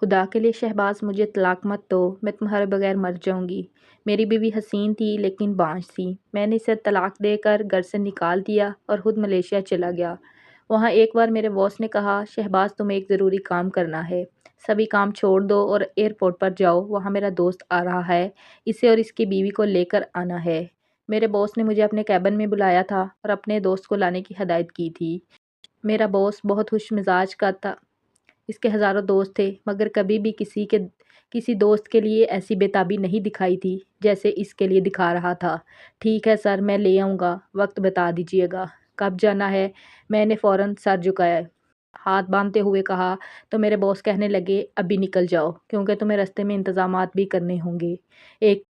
خدا کے لیے شہباز مجھے طلاق مت دو، میں تمہارے بغیر مر جاؤں گی۔ میری بیوی حسین تھی لیکن بانجھ تھی۔ میں نے اسے طلاق دے کر گھر سے نکال دیا اور خود ملیشیا چلا گیا۔ وہاں ایک بار میرے باس نے کہا، شہباز تمہیں ایک ضروری کام کرنا ہے، سبھی کام چھوڑ دو اور ایئرپورٹ پر جاؤ، وہاں میرا دوست آ رہا ہے، اسے اور اس کی بیوی کو لے کر آنا ہے۔ میرے باس نے مجھے اپنے کیبن میں بلایا تھا اور اپنے دوست کو لانے کی ہدایت کی تھی۔ میرا باس بہت خوش مزاج کا تھا، اس کے ہزاروں دوست تھے مگر کبھی بھی کسی دوست کے لیے ایسی بےتابی نہیں دکھائی تھی جیسے اس کے لیے دکھا رہا تھا۔ ٹھیک ہے سر، میں لے آؤں گا، وقت بتا دیجیے گا، کب جانا ہے؟ میں نے فوراً سر جھکایا، ہاتھ باندھتے ہوئے کہا تو میرے باس کہنے لگے، ابھی نکل جاؤ کیونکہ تمہیں رستے میں انتظامات بھی کرنے ہوں گے۔ ایک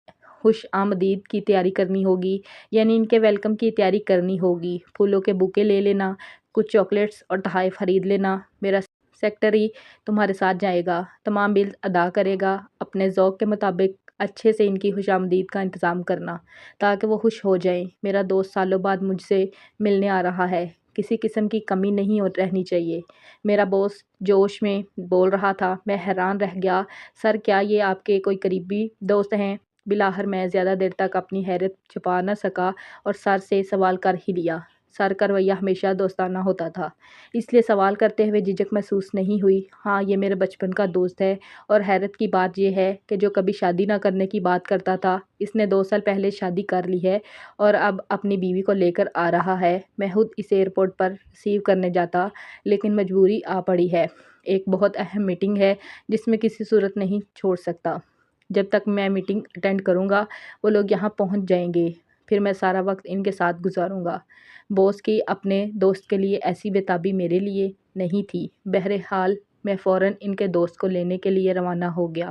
خوش آمدید کی تیاری کرنی ہوگی، یعنی ان کے ویلکم کی تیاری کرنی ہوگی۔ پھولوں کے بوکے لے لینا، کچھ چاکلیٹس اور تحائف خرید لینا۔ میرا سیکرٹری تمہارے ساتھ جائے گا، تمام بلز ادا کرے گا، اپنے ذوق کے مطابق اچھے سے ان کی خوش آمدید کا انتظام کرنا تاکہ وہ خوش ہو جائیں۔ میرا دوست سالوں بعد مجھ سے ملنے آ رہا ہے، کسی قسم کی کمی نہیں رہنی چاہیے۔ میرا باس جوش میں بول رہا تھا، میں حیران رہ گیا، سر کیا یہ آپ کے کوئی قریبی دوست ہیں؟ بالآخر میں زیادہ دیر تک اپنی حیرت چھپا نہ سکا اور سر سے سوال کر ہی لیا۔ سر کا رویہ ہمیشہ دوستانہ ہوتا تھا، اس لیے سوال کرتے ہوئے جھجک محسوس نہیں ہوئی۔ ہاں، یہ میرے بچپن کا دوست ہے اور حیرت کی بات یہ ہے کہ جو کبھی شادی نہ کرنے کی بات کرتا تھا، اس نے 2 سال پہلے شادی کر لی ہے اور اب اپنی بیوی کو لے کر آ رہا ہے۔ میں خود اسے ایئرپورٹ پر ریسیو کرنے جاتا لیکن مجبوری آ پڑی ہے، ایک بہت اہم میٹنگ ہے جس میں کسی صورت نہیں چھوڑ سکتا۔ جب تک میں میٹنگ اٹینڈ کروں گا وہ لوگ یہاں پہنچ جائیں گے، پھر میں سارا وقت ان کے ساتھ گزاروں گا۔ باس کی اپنے دوست کے لیے ایسی بےتابی میرے لیے نہیں تھی۔ بہرحال میں فوراً ان کے دوست کو لینے کے لیے روانہ ہو گیا۔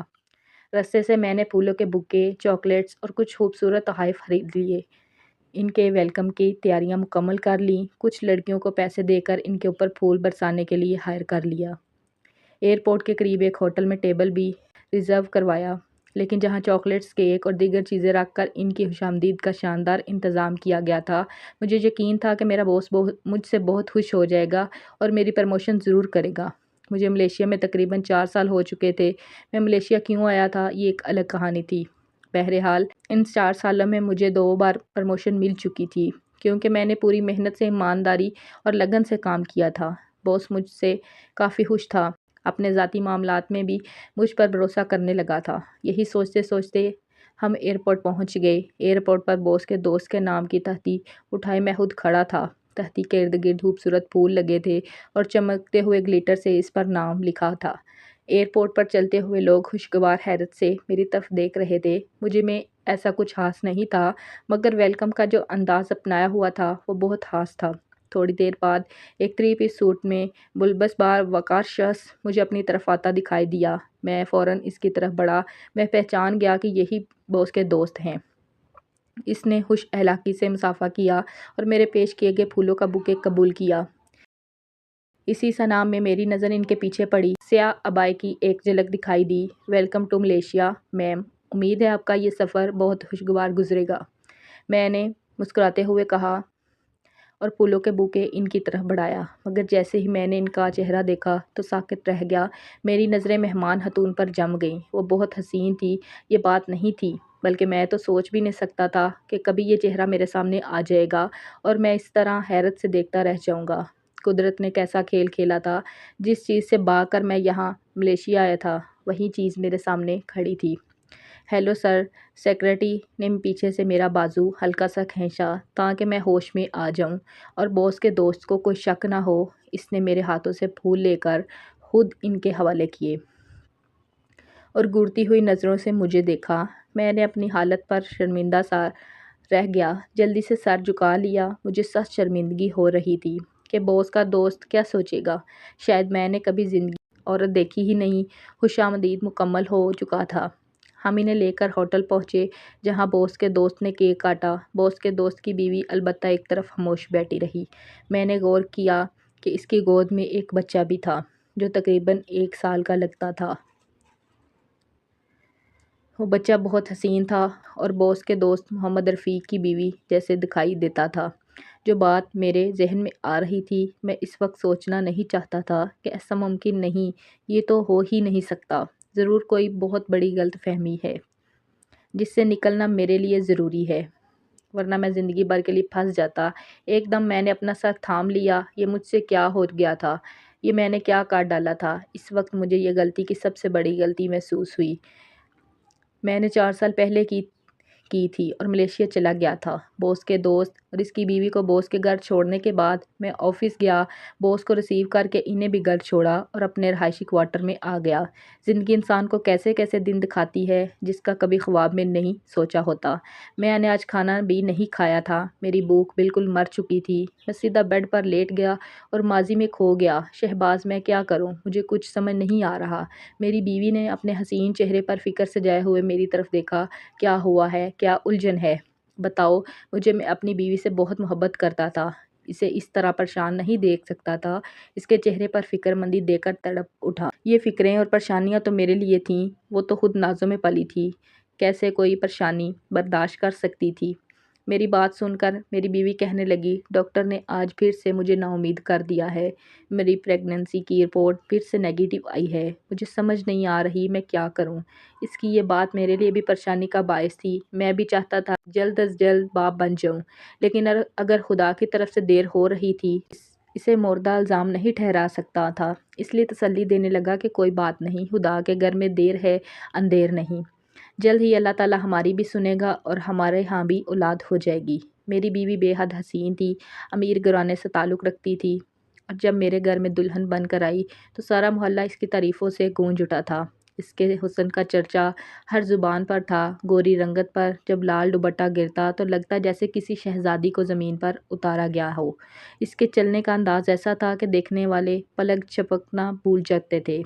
رستے سے میں نے پھولوں کے بکے، چاکلیٹس اور کچھ خوبصورت تحائف خرید لیے، ان کے ویلکم کی تیاریاں مکمل کر لیں، کچھ لڑکیوں کو پیسے دے کر ان کے اوپر پھول برسانے کے لیے ہائر کر لیا۔ ایئرپورٹ کے قریب ایک ہوٹل میں ٹیبل بھی ریزرو کروایا، لیکن جہاں چاکلیٹس، کیک اور دیگر چیزیں رکھ کر ان کی خوشامدید کا شاندار انتظام کیا گیا تھا، مجھے یقین تھا کہ میرا باس مجھ سے بہت خوش ہو جائے گا اور میری پروموشن ضرور کرے گا۔ مجھے ملیشیا میں تقریباً 4 سال ہو چکے تھے۔ میں ملیشیا کیوں آیا تھا، یہ ایک الگ کہانی تھی۔ بہرحال ان 4 سالوں میں مجھے 2 بار پروموشن مل چکی تھی کیونکہ میں نے پوری محنت سے، ایمانداری اور لگن سے کام کیا تھا۔ باس مجھ سے کافی خوش تھا، اپنے ذاتی معاملات میں بھی مجھ پر بھروسہ کرنے لگا تھا۔ یہی سوچتے سوچتے ہم ایئرپورٹ پہنچ گئے۔ ایئرپورٹ پر باس کے دوست کے نام کی تختی اٹھائے میں خود کھڑا تھا۔ تختی کے ارد گرد خوبصورت پھول لگے تھے اور چمکتے ہوئے گلیٹر سے اس پر نام لکھا تھا۔ ایئرپورٹ پر چلتے ہوئے لوگ خوشگوار حیرت سے میری طرف دیکھ رہے تھے۔ مجھے میں ایسا کچھ خاص نہیں تھا مگر ویلکم کا جو انداز اپنایا ہوا تھا وہ بہت خاص تھا۔ تھوڑی دیر بعد ایک 3 پیس سوٹ میں ملبس باوقار شخص مجھے اپنی طرف آتا دکھائی دیا۔ میں فوراً اس کی طرف بڑھا، میں پہچان گیا کہ یہی باس کے دوست ہیں۔ اس نے خوش اخلاقی سے مصافحہ کیا اور میرے پیش کیے گئے پھولوں کا بوکے قبول کیا۔ اسی سنام میں میری نظر ان کے پیچھے پڑی۔ سیاہ عبائے کی ایک جھلک دکھائی دی۔ ویلکم ٹو ملیشیا میم، امید ہے آپ کا یہ سفر بہت خوشگوار گزرے گا، میں نے مسکراتے ہوئے کہا اور پھولوں کے بوکے ان کی طرف بڑھایا، مگر جیسے ہی میں نے ان کا چہرہ دیکھا تو ساکت رہ گیا۔ میری نظریں مہمان خاتون پر جم گئیں۔ وہ بہت حسین تھی، یہ بات نہیں تھی، بلکہ میں تو سوچ بھی نہیں سکتا تھا کہ کبھی یہ چہرہ میرے سامنے آ جائے گا اور میں اس طرح حیرت سے دیکھتا رہ جاؤں گا۔ قدرت نے کیسا کھیل کھیلا تھا، جس چیز سے بھاگ کر میں یہاں ملیشیا آیا تھا وہی چیز میرے سامنے کھڑی تھی۔ ہیلو سر، سیکرٹری نے پیچھے سے میرا بازو ہلکا سا کھینچا تاکہ میں ہوش میں آ جاؤں اور باس کے دوست کو کوئی شک نہ ہو۔ اس نے میرے ہاتھوں سے پھول لے کر خود ان کے حوالے کیے اور گھورتی ہوئی نظروں سے مجھے دیکھا۔ میں نے اپنی حالت پر شرمندہ سا رہ گیا، جلدی سے سر جھکا لیا۔ مجھے سخت شرمندگی ہو رہی تھی کہ باس کا دوست کیا سوچے گا، شاید میں نے کبھی زندگی عورت دیکھی ہی نہیں۔ خوش آمدید مکمل ہو چکا تھا۔ ہم انہیں لے کر ہوٹل پہنچے جہاں باس کے دوست نے کیک کاٹا۔ باس کے دوست کی بیوی البتہ ایک طرف خاموش بیٹھی رہی۔ میں نے غور کیا کہ اس کی گود میں ایک بچہ بھی تھا جو تقریباً 1 سال کا لگتا تھا۔ وہ بچہ بہت حسین تھا اور باس کے دوست محمد رفیق کی بیوی جیسے دکھائی دیتا تھا۔ جو بات میرے ذہن میں آ رہی تھی، میں اس وقت سوچنا نہیں چاہتا تھا کہ ایسا ممکن نہیں، یہ تو ہو ہی نہیں سکتا۔ ضرور کوئی بہت بڑی غلط فہمی ہے جس سے نکلنا میرے لیے ضروری ہے، ورنہ میں زندگی بھر کے لیے پھنس جاتا۔ ایک دم میں نے اپنا سر تھام لیا۔ یہ مجھ سے کیا ہو گیا تھا؟ یہ میں نے کیا کاٹ ڈالا تھا؟ اس وقت مجھے یہ غلطی کی سب سے بڑی غلطی محسوس ہوئی۔ میں نے 4 سال پہلے کی تھی اور ملیشیا چلا گیا تھا۔ بوس کے دوست اور اس کی بیوی کو بوس کے گھر چھوڑنے کے بعد میں آفس گیا، بوس کو ریسیو کر کے انہیں بھی گھر چھوڑا اور اپنے رہائشی کوارٹر میں آ گیا۔ زندگی انسان کو کیسے کیسے دن دکھاتی ہے جس کا کبھی خواب میں نہیں سوچا ہوتا۔ میں نے آج کھانا بھی نہیں کھایا تھا، میری بھوک بالکل مر چکی تھی۔ میں سیدھا بیڈ پر لیٹ گیا اور ماضی میں کھو گیا۔ شہباز میں کیا کروں؟ مجھے کچھ سمجھ نہیں آ رہا۔ میری بیوی نے اپنے حسین چہرے پر فکر سجائے ہوئے میری طرف دیکھا۔ کیا ہوا ہے؟ کیا الجھن ہے؟ بتاؤ مجھے۔ میں اپنی بیوی سے بہت محبت کرتا تھا، اسے اس طرح پریشان نہیں دیکھ سکتا تھا۔ اس کے چہرے پر فکر مندی دیکھ کر تڑپ اٹھا۔ یہ فکریں اور پریشانیاں تو میرے لیے تھیں، وہ تو خود نازوں میں پلی تھی، کیسے کوئی پریشانی برداشت کر سکتی تھی؟ میری بات سن کر میری بیوی کہنے لگی، ڈاکٹر نے آج پھر سے مجھے نا امید کر دیا ہے۔ میری پریگننسی کی رپورٹ پھر سے نیگیٹو آئی ہے۔ مجھے سمجھ نہیں آ رہی میں کیا کروں۔ اس کی یہ بات میرے لیے بھی پریشانی کا باعث تھی۔ میں بھی چاہتا تھا جلد از جلد باپ بن جاؤں، لیکن اگر خدا کی طرف سے دیر ہو رہی تھی، اسے مردہ الزام نہیں ٹھہرا سکتا تھا۔ اس لیے تسلی دینے لگا کہ کوئی بات نہیں، خدا کے گھر میں دیر ہے اندھیر نہیں، جلد ہی اللہ تعالیٰ ہماری بھی سنے گا اور ہمارے ہاں بھی اولاد ہو جائے گی۔ میری بیوی بے حد حسین تھی، امیر گھرانے سے تعلق رکھتی تھی، اور جب میرے گھر میں دلہن بن کر آئی تو سارا محلہ اس کی تعریفوں سے گونج اٹھا تھا۔ اس کے حسن کا چرچا ہر زبان پر تھا۔ گوری رنگت پر جب لال دوپٹہ گرتا تو لگتا جیسے کسی شہزادی کو زمین پر اتارا گیا ہو۔ اس کے چلنے کا انداز ایسا تھا کہ دیکھنے والے پلک جھپکنا بھول جاتے تھے۔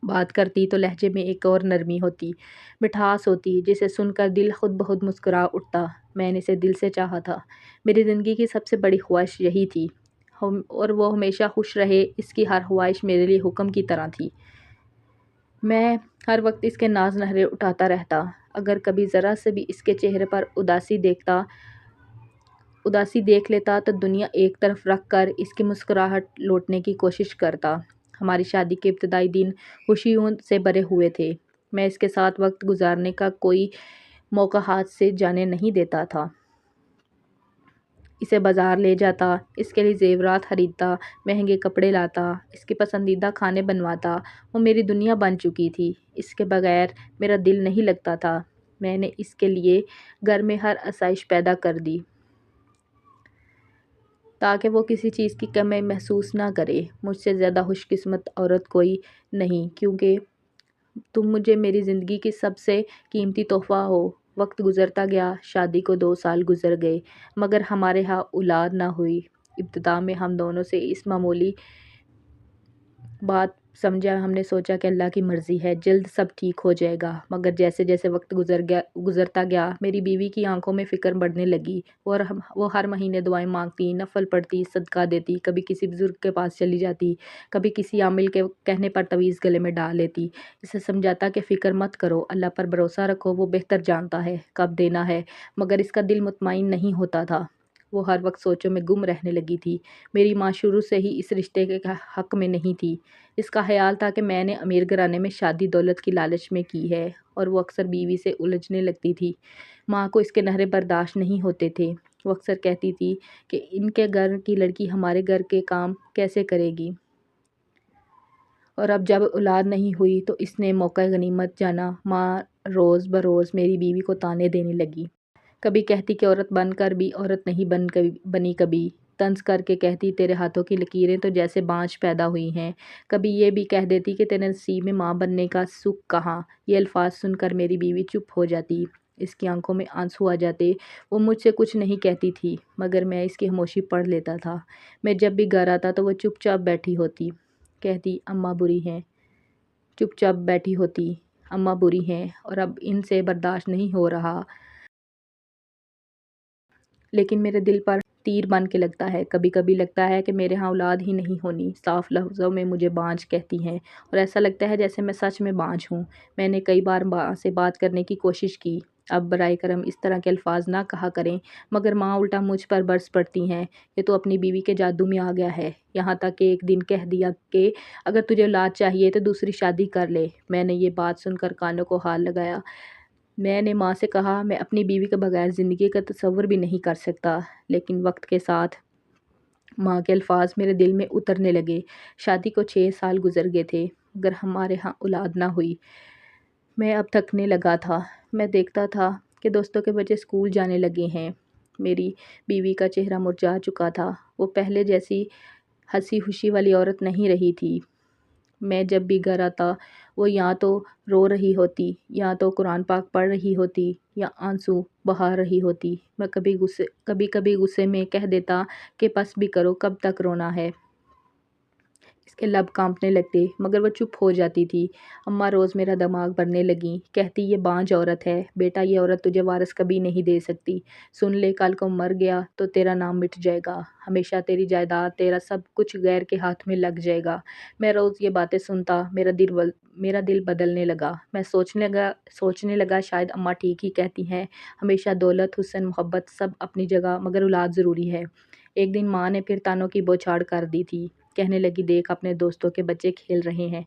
بات کرتی تو لہجے میں ایک اور نرمی ہوتی، مٹھاس ہوتی، جسے سن کر دل خود بخود مسکرا اٹھتا۔ میں نے اسے دل سے چاہا تھا۔ میری زندگی کی سب سے بڑی خواہش یہی تھی، اور وہ ہمیشہ خوش رہے، اس کی ہر خواہش میرے لیے حکم کی طرح تھی۔ میں ہر وقت اس کے ناز نخرے اٹھاتا رہتا۔ اگر کبھی ذرا سے بھی اس کے چہرے پر اداسی دیکھ لیتا تو دنیا ایک طرف رکھ کر اس کی مسکراہٹ لوٹنے کی کوشش کرتا۔ ہماری شادی کے ابتدائی دن خوشیوں سے بھرے ہوئے تھے۔ میں اس کے ساتھ وقت گزارنے کا کوئی موقع ہاتھ سے جانے نہیں دیتا تھا۔ اسے بازار لے جاتا، اس کے لیے زیورات خریدتا، مہنگے کپڑے لاتا، اس کی پسندیدہ کھانے بنواتا۔ وہ میری دنیا بن چکی تھی، اس کے بغیر میرا دل نہیں لگتا تھا۔ میں نے اس کے لیے گھر میں ہر آسائش پیدا کر دی تاکہ وہ کسی چیز کی کمی محسوس نہ کرے۔ مجھ سے زیادہ خوش قسمت عورت کوئی نہیں، کیونکہ تم مجھے میری زندگی کی سب سے قیمتی تحفہ ہو۔ وقت گزرتا گیا، شادی کو 2 سال گزر گئے، مگر ہمارے ہاں اولاد نہ ہوئی۔ ابتدا میں ہم دونوں سے اس معمولی بات سمجھا، ہم نے سوچا کہ اللہ کی مرضی ہے، جلد سب ٹھیک ہو جائے گا۔ مگر جیسے جیسے وقت گزرتا گیا، میری بیوی کی آنکھوں میں فکر بڑھنے لگی۔ وہ ہر مہینے دعائیں مانگتی، نفل پڑھتی، صدقہ دیتی، کبھی کسی بزرگ کے پاس چلی جاتی، کبھی کسی عامل کے کہنے پر تعویذ گلے میں ڈال لیتی۔ اسے سمجھاتا کہ فکر مت کرو، اللہ پر بھروسہ رکھو، وہ بہتر جانتا ہے کب دینا ہے، مگر اس کا دل مطمئن نہیں ہوتا تھا۔ وہ ہر وقت سوچوں میں گم رہنے لگی تھی۔ میری ماں شروع سے ہی اس رشتے کے حق میں نہیں تھی۔ اس کا خیال تھا کہ میں نے امیر گھرانے میں شادی دولت کی لالچ میں کی ہے، اور وہ اکثر بیوی سے الجھنے لگتی تھی۔ ماں کو اس کے نخرے برداشت نہیں ہوتے تھے۔ وہ اکثر کہتی تھی کہ ان کے گھر کی لڑکی ہمارے گھر کے کام کیسے کرے گی، اور اب جب اولاد نہیں ہوئی تو اس نے موقع غنیمت جانا۔ ماں روز بروز میری بیوی کو طعنے دینے لگی۔ کبھی کہتی کہ عورت بن کر بھی عورت نہیں بنی، کبھی طنز کر کے کہتی تیرے ہاتھوں کی لکیریں تو جیسے بانجھ پیدا ہوئی ہیں، کبھی یہ بھی کہہ دیتی کہ تیرے نصیب میں ماں بننے کا سکھ کہاں۔ یہ الفاظ سن کر میری بیوی چپ ہو جاتی، اس کی آنکھوں میں آنسو آ جاتے۔ وہ مجھ سے کچھ نہیں کہتی تھی، مگر میں اس کی خاموشی پڑھ لیتا تھا۔ میں جب بھی گھر آتا تو وہ چپ چاپ بیٹھی ہوتی، کہتی اماں بری ہیں، چپ چاپ بیٹھی ہوتی، اماں بری ہیں، اور اب ان سے برداشت نہیں ہو رہا۔ لیکن میرے دل پر تیر بن کے لگتا ہے، کبھی کبھی لگتا ہے کہ میرے ہاں اولاد ہی نہیں ہونی۔ صاف لفظوں میں مجھے بانجھ کہتی ہیں، اور ایسا لگتا ہے جیسے میں سچ میں بانجھ ہوں۔ میں نے کئی بار ماں سے بات کرنے کی کوشش کی، اب برائے کرم اس طرح کے الفاظ نہ کہا کریں۔ مگر ماں الٹا مجھ پر برس پڑتی ہیں، یہ تو اپنی بیوی کے جادو میں آ گیا ہے، یہاں تک کہ ایک دن کہہ دیا کہ اگر تجھے اولاد چاہیے تو دوسری شادی کر لے۔ میں نے یہ بات سن کر کانوں کو ہاتھ لگایا۔ میں نے ماں سے کہا میں اپنی بیوی کے بغیر زندگی کا تصور بھی نہیں کر سکتا، لیکن وقت کے ساتھ ماں کے الفاظ میرے دل میں اترنے لگے۔ شادی کو 6 سال گزر گئے تھے مگر ہمارے ہاں اولاد نہ ہوئی۔ میں اب تھکنے لگا تھا۔ میں دیکھتا تھا کہ دوستوں کے بچے اسکول جانے لگے ہیں۔ میری بیوی کا چہرہ مرجھا چکا تھا، وہ پہلے جیسی ہنسی خوشی والی عورت نہیں رہی تھی۔ میں جب بھی گھر آتا وہ یا تو رو رہی ہوتی، یا تو قرآن پاک پڑھ رہی ہوتی، یا آنسو بہا رہی ہوتی۔ میں کبھی کبھی غصے میں کہہ دیتا کہ بس بھی کرو، کب تک رونا ہے۔ اس کے لب کانپنے لگتے مگر وہ چپ ہو جاتی تھی۔ اماں روز میرا دماغ بھرنے لگیں، کہتی یہ بانجھ عورت ہے بیٹا، یہ عورت تجھے وارث کبھی نہیں دے سکتی، سن لے کل کو مر گیا تو تیرا نام مٹ جائے گا، ہمیشہ تیری جائیداد تیرا سب کچھ غیر کے ہاتھ میں لگ جائے گا۔ میں روز یہ باتیں سنتا میرا دل بدلنے لگا۔ میں سوچنے لگا شاید اماں ٹھیک ہی کہتی ہیں، ہمیشہ دولت، حسن، محبت سب اپنی جگہ مگر اولاد ضروری ہے۔ ایک دن ماں نے پھر تانوں کی بوچھاڑ کر دی تھی، کہنے لگی دیکھ اپنے دوستوں کے بچے کھیل رہے ہیں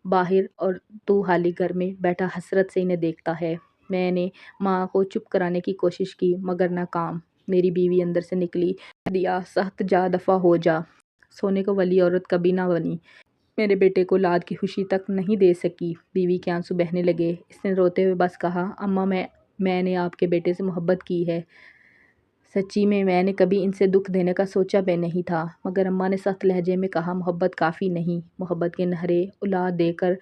باہر اور تو حالی گھر میں بیٹھا حسرت سے انہیں دیکھتا ہے۔ میں نے ماں کو چپ کرانے کی کوشش کی مگر ناکام۔ میری بیوی اندر سے نکلی، کہہ دیا سخت جا دفع ہو جا، سونے کو والی عورت کبھی نہ بنی، میرے بیٹے کو اولاد کی خوشی تک نہیں دے سکی۔ بیوی کے آنسو بہنے لگے، اس نے روتے ہوئے بس کہا اماں میں نے آپ کے بیٹے سے محبت کی ہے، سچی میں نے کبھی ان سے دکھ دینے کا سوچا بھی نہیں تھا۔ مگر اماں نے سخت لہجے میں کہا محبت کافی نہیں، محبت کے نہرے اولاد دے کر۔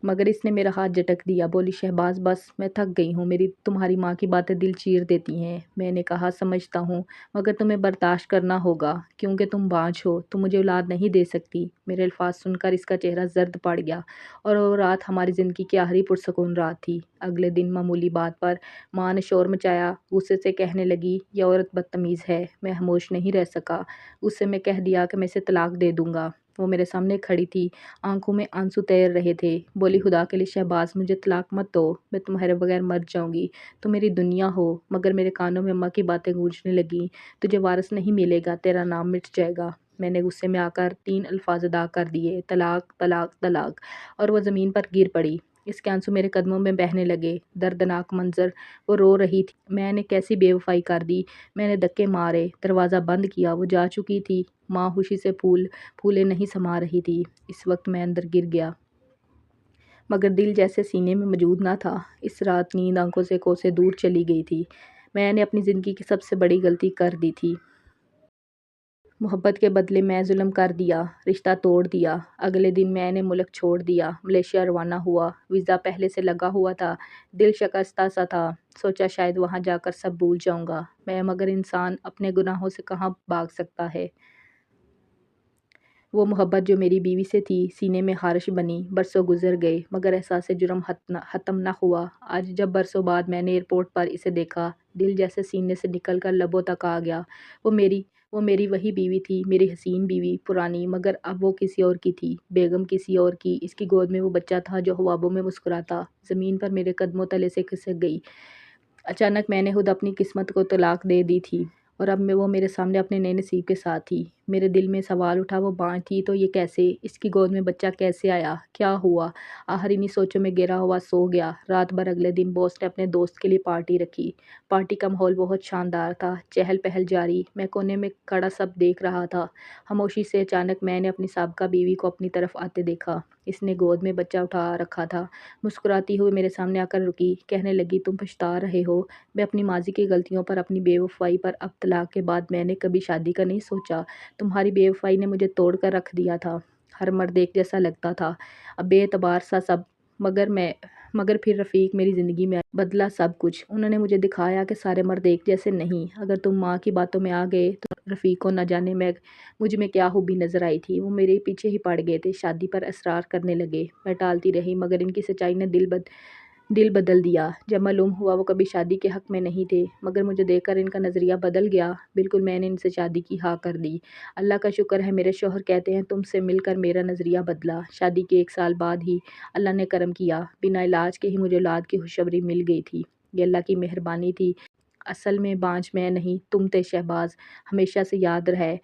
مگر اس نے میرا ہاتھ جھٹک دیا، بولی شہباز بس، میں تھک گئی ہوں، تمہاری ماں کی باتیں دل چیر دیتی ہیں۔ میں نے کہا سمجھتا ہوں مگر تمہیں برداشت کرنا ہوگا کیونکہ تم بانجھ ہو، تم مجھے اولاد نہیں دے سکتی۔ میرے الفاظ سن کر اس کا چہرہ زرد پڑ گیا، اور وہ رات ہماری زندگی کی آخری پرسکون رات تھی۔ اگلے دن معمولی بات پر ماں نے شور مچایا، غصے سے کہنے لگی یہ عورت بدتمیز ہے۔ میں خاموش نہیں رہ سکا، غصے میں کہہ دیا کہ میں اسے طلاق دے دوں گا۔ وہ میرے سامنے کھڑی تھی، آنکھوں میں آنسو تیر رہے تھے، بولی خدا کے لیے شہباز مجھے طلاق مت دو، میں تمہارے بغیر مر جاؤں گی، تم میری دنیا ہو۔ مگر میرے کانوں میں اماں کی باتیں گونجنے لگیں، تجھے وارث نہیں ملے گا، تیرا نام مٹ جائے گا۔ میں نے غصے میں آ کر 3 الفاظ ادا کر دیے، طلاق طلاق طلاق، اور وہ زمین پر گر پڑی۔ اس کے آنسو میرے قدموں میں بہنے لگے، دردناک منظر، وہ رو رہی تھی، میں نے کیسی بے وفائی کر دی۔ میں نے دھکے مارے، دروازہ بند کیا، وہ جا چکی تھی۔ ماں خوشی سے پھولے نہیں سما رہی تھی۔ اس وقت میں اندر گر گیا مگر دل جیسے سینے میں موجود نہ تھا۔ اس رات نیند آنکھوں سے کوسے دور چلی گئی تھی۔ میں نے اپنی زندگی کی سب سے بڑی غلطی کر دی تھی۔ محبت کے بدلے میں ظلم کر دیا، رشتہ توڑ دیا۔ اگلے دن میں نے ملک چھوڑ دیا، ملیشیا روانہ ہوا۔ ویزا پہلے سے لگا ہوا تھا، دل شکستہ سا تھا، سوچا شاید وہاں جا کر سب بھول جاؤں گا میں، مگر انسان اپنے گناہوں سے کہاں بھاگ سکتا ہے۔ وہ محبت جو میری بیوی سے تھی سینے میں خارش بنی۔ برسوں گزر گئے مگر احساس جرم ختم نہ ہوا۔ آج جب برسوں بعد میں نے ایئرپورٹ پر اسے دیکھا، دل جیسے سینے سے نکل کر لبوں تک آ گیا۔ وہ میری وہی بیوی تھی، میری حسین بیوی، پرانی، مگر اب وہ کسی اور کی تھی، بیگم کسی اور کی۔ اس کی گود میں وہ بچہ تھا جو خوابوں میں مسکراتا، زمین پر میرے قدموں تلے سے کھسک گئی۔ اچانک میں نے خود اپنی قسمت کو طلاق دے دی تھی، اور اب وہ میرے سامنے اپنے نئے نصیب کے ساتھ تھی۔ میرے دل میں سوال اٹھا وہ بانجھ تھی تو یہ کیسے؟ اس کی گود میں بچہ کیسے آیا؟ کیا ہوا؟ آخر انہی سوچوں میں گھرا ہوا سو گیا۔ رات بھر اگلے دن باس نے اپنے دوست کے لیے پارٹی رکھی۔ پارٹی کا ماحول بہت شاندار تھا، چہل پہل جاری۔ میں کونے میں کھڑا سب دیکھ رہا تھا۔ خاموشی سے اچانک میں نے اپنی سابقہ بیوی کو اپنی طرف آتے دیکھا۔ اس نے گود میں بچہ اٹھا رکھا تھا، مسکراتی ہوئی میرے سامنے آ کر رکی، کہنے لگی تم پچھتا رہے ہو؟ میں اپنی ماضی کی غلطیوں پر، اپنی بے وفائی پر، اب طلاق کے بعد میں نے کبھی شادی کا نہیں سوچا۔ تمہاری بے وفائی نے مجھے توڑ کر رکھ دیا تھا، ہر مرد ایک جیسا لگتا تھا، اب بے اعتبار سا سب۔ مگر پھر رفیق میری زندگی میں آئے، بدلا سب کچھ۔ انہوں نے مجھے دکھایا کہ سارے مرد ایک جیسے نہیں۔ اگر تم ماں کی باتوں میں آ گئے تو رفیق کو نہ جانے مجھ میں کیا خوبی نظر آئی تھی، وہ میرے پیچھے ہی پڑ گئے تھے، شادی پر اصرار کرنے لگے۔ میں ٹالتی رہی مگر ان کی سچائی نے دل بدل دیا۔ جب معلوم ہوا وہ کبھی شادی کے حق میں نہیں تھے، مگر مجھے دیکھ کر ان کا نظریہ بدل گیا، بالکل میں نے ان سے شادی کی ہاں کر دی۔ اللہ کا شکر ہے میرے شوہر کہتے ہیں تم سے مل کر میرا نظریہ بدلا۔ شادی کے 1 سال بعد ہی اللہ نے کرم کیا، بنا علاج کے ہی مجھے اولاد کی خوشخبری مل گئی تھی۔ یہ اللہ کی مہربانی تھی۔ اصل میں بانجھ میں نہیں تم تھے شہباز، ہمیشہ سے یاد رہے۔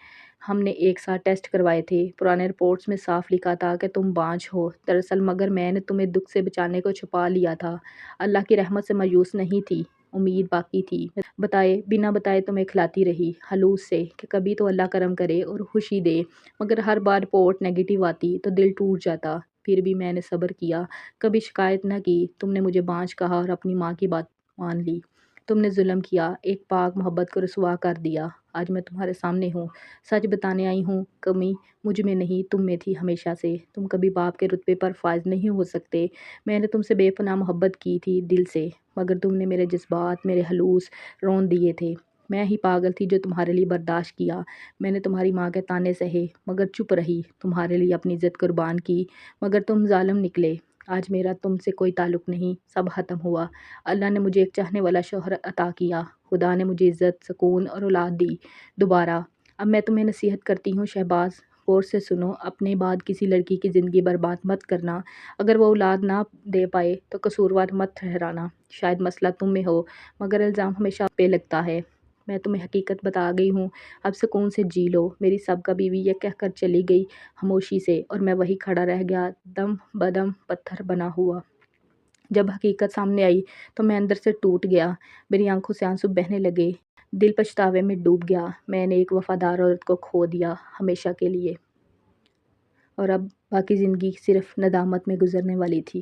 ہم نے ایک ساتھ ٹیسٹ کروائے تھے، پرانے رپورٹس میں صاف لکھا تھا کہ تم بانجھ ہو دراصل، مگر میں نے تمہیں دکھ سے بچانے کو چھپا لیا تھا۔ اللہ کی رحمت سے مایوس نہیں تھی، امید باقی تھی۔ بنا بتائے تمہیں کھلاتی رہی خلوص سے کہ کبھی تو اللہ کرم کرے اور خوشی دے، مگر ہر بار رپورٹ نیگیٹو آتی تو دل ٹوٹ جاتا۔ پھر بھی میں نے صبر کیا، کبھی شکایت نہ کی۔ تم نے مجھے بانجھ کہا اور اپنی ماں کی بات مان لی۔ تم نے ظلم کیا، ایک پاک محبت کو رسوا کر دیا۔ آج میں تمہارے سامنے ہوں، سچ بتانے آئی ہوں۔ کمی مجھ میں نہیں تم میں تھی ہمیشہ سے۔ تم کبھی باپ کے رتبے پر فائز نہیں ہو سکتے۔ میں نے تم سے بے پناہ محبت کی تھی دل سے، مگر تم نے میرے جذبات، میرے خلوص رون دیے تھے۔ میں ہی پاگل تھی جو تمہارے لیے برداشت کیا۔ میں نے تمہاری ماں کے طعنے سہے مگر چپ رہی، تمہارے لیے اپنی عزت قربان کی مگر تم ظالم نکلے۔ آج میرا تم سے کوئی تعلق نہیں، سب ختم ہوا۔ اللہ نے مجھے ایک چاہنے والا شوہر عطا کیا، خدا نے مجھے عزت، سکون اور اولاد دی دوبارہ۔ اب میں تمہیں نصیحت کرتی ہوں شہباز، غور سے سنو، اپنے بعد کسی لڑکی کی زندگی برباد مت کرنا۔ اگر وہ اولاد نہ دے پائے تو قصوروار مت ٹھہرانا، شاید مسئلہ تم میں ہو مگر الزام ہمیشہ پہ لگتا ہے۔ میں تمہیں حقیقت بتا گئی ہوں، اب سکون سے جی لو۔ میری سابقہ بیوی یہ کہہ کر چلی گئی خاموشی سے، اور میں وہیں کھڑا رہ گیا دم بدم پتھر بنا ہوا۔ جب حقیقت سامنے آئی تو میں اندر سے ٹوٹ گیا، میری آنکھوں سے آنسو بہنے لگے، دل پچھتاوے میں ڈوب گیا۔ میں نے ایک وفادار عورت کو کھو دیا ہمیشہ کے لیے، اور اب باقی زندگی صرف ندامت میں گزرنے والی تھی۔